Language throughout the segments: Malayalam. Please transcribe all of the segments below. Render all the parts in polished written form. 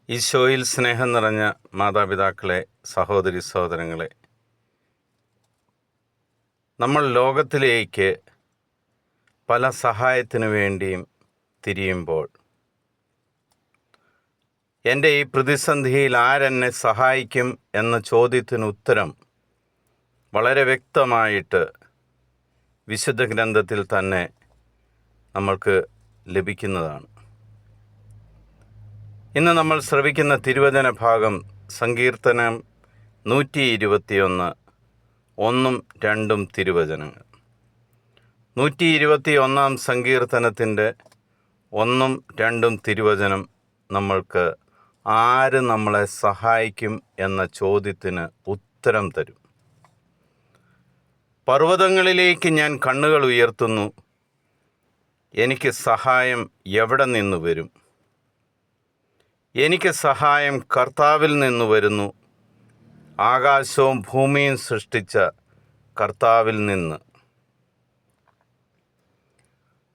ഈശോയിൽ സ്നേഹം നിറഞ്ഞ മാതാപിതാക്കളെ, സഹോദരി സഹോദരങ്ങളെ, നമ്മൾ ലോകത്തിലേക്ക് പല സഹായത്തിനു വേണ്ടിയും തിരിയുമ്പോൾ എൻ്റെ ഈ പ്രതിസന്ധിയിൽ ആരെന്നെ സഹായിക്കും എന്ന ചോദ്യത്തിന് ഉത്തരം വളരെ വ്യക്തമായിട്ട് വിശുദ്ധ ഗ്രന്ഥത്തിൽ തന്നെ നമ്മൾക്ക് ലഭിക്കുന്നതാണ്. ഇന്ന് നമ്മൾ ശ്രവിക്കുന്ന തിരുവചന ഭാഗം സങ്കീർത്തനം 121, 1-2 തിരുവചനങ്ങൾ. 121 സങ്കീർത്തനത്തിൻ്റെ 1-2 തിരുവചനം നമ്മൾക്ക് ആര് നമ്മളെ സഹായിക്കും എന്ന ചോദ്യത്തിന് ഉത്തരം തരും. പർവ്വതങ്ങളിലേക്ക് ഞാൻ കണ്ണുകൾ ഉയർത്തുന്നു, എനിക്ക് സഹായം എവിടെ നിന്ന് വരും? എനിക്ക് സഹായം കർത്താവിൽ നിന്ന് വരുന്നു, ആകാശവും ഭൂമിയും സൃഷ്ടിച്ച കർത്താവിൽ നിന്ന്.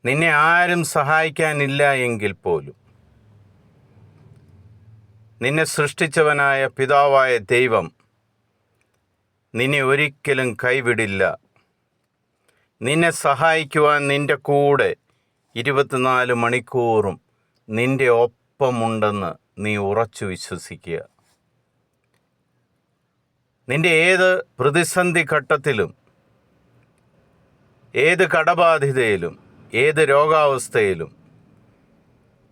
നിന്നെ ആരും സഹായിക്കാനില്ല എങ്കിൽ പോലും നിന്നെ സൃഷ്ടിച്ചവനായ പിതാവായ ദൈവം നിന്നെ ഒരിക്കലും കൈവിടില്ല. നിന്നെ സഹായിക്കുവാൻ നിൻ്റെ കൂടെ 24 മണിക്കൂറും നിൻ്റെ ഒപ്പമുണ്ടെന്ന് നീ ഉറച്ചു വിശ്വസിക്കുക. നിൻ്റെ ഏത് പ്രതിസന്ധി ഘട്ടത്തിലും, ഏത് കടബാധിതയിലും, ഏത് രോഗാവസ്ഥയിലും,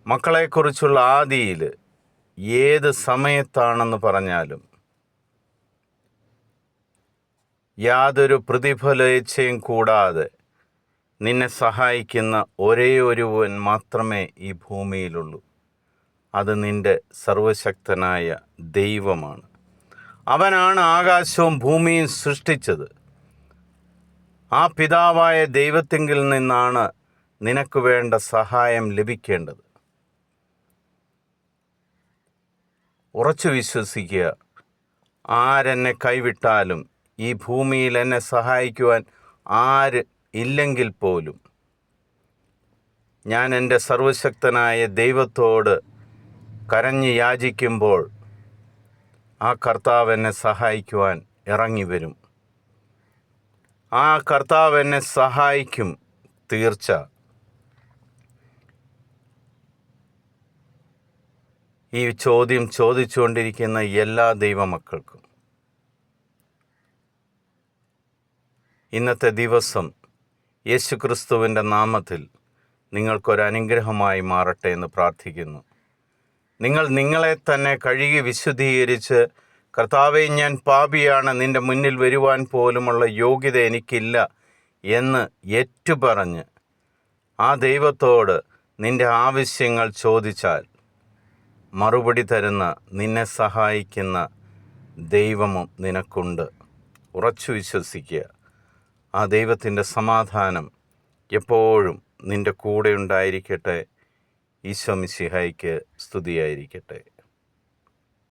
മക്കളെക്കുറിച്ചുള്ള ആദിയിൽ, ഏത് സമയത്താണെന്ന് പറഞ്ഞാലും യാതൊരു പ്രതിഫലേച്ഛയും കൂടാതെ നിന്നെ സഹായിക്കുന്ന ഒരേ ഒരുവൻ മാത്രമേ ഈ ഭൂമിയിലുള്ളൂ. അത് നിൻ്റെ സർവശക്തനായ ദൈവമാണ്. അവനാണ് ആകാശവും ഭൂമിയും സൃഷ്ടിച്ചത്. ആ പിതാവായ ദൈവത്തിങ്കിൽ നിന്നാണ് നിനക്ക് വേണ്ട സഹായം ലഭിക്കേണ്ടത്. ഉറച്ചു വിശ്വസിക്കുക, ആരെന്നെ കൈവിട്ടാലും, ഈ ഭൂമിയിൽ എന്നെ സഹായിക്കുവാൻ ആര് ഇല്ലെങ്കിൽ പോലും ഞാൻ എൻ്റെ സർവശക്തനായ ദൈവത്തോട് കരഞ്ഞ് യാചിക്കുമ്പോൾ ആ കർത്താവ് എന്നെ സഹായിക്കുവാൻ ഇറങ്ങി വരും. ആ കർത്താവ് എന്നെ സഹായിക്കും, തീർച്ച. ഈ ചോദ്യം ചോദിച്ചുകൊണ്ടിരിക്കുന്ന എല്ലാ ദൈവമക്കൾക്കും ഇന്നത്തെ ദിവസം യേശുക്രിസ്തുവിൻ്റെ നാമത്തിൽ നിങ്ങൾക്കൊരനുഗ്രഹമായി മാറട്ടെ എന്ന് പ്രാർത്ഥിക്കുന്നു. നിങ്ങളെ തന്നെ കഴുകി വിശുദ്ധീകരിച്ച്, കർത്താവേ, ഞാൻ പാപിയാണ്, നിൻ്റെ മുന്നിൽ വരുവാൻ പോലുമുള്ള യോഗ്യത എനിക്കില്ല എന്ന് ഏറ്റുപറഞ്ഞ് ആ ദൈവത്തോട് നിൻ്റെ ആവശ്യങ്ങൾ ചോദിച്ചാൽ മറുപടി തരുന്ന, നിന്നെ സഹായിക്കുന്ന ദൈവവും നിനക്കുണ്ട്. ഉറച്ചു വിശ്വസിക്കുക. ആ ദൈവത്തിൻ്റെ സമാധാനം എപ്പോഴും നിൻ്റെ കൂടെ ഉണ്ടായിരിക്കട്ടെ. ഈശോ മിശിഹായ്ക്ക് സ്തുതിയായിരിക്കട്ടെ.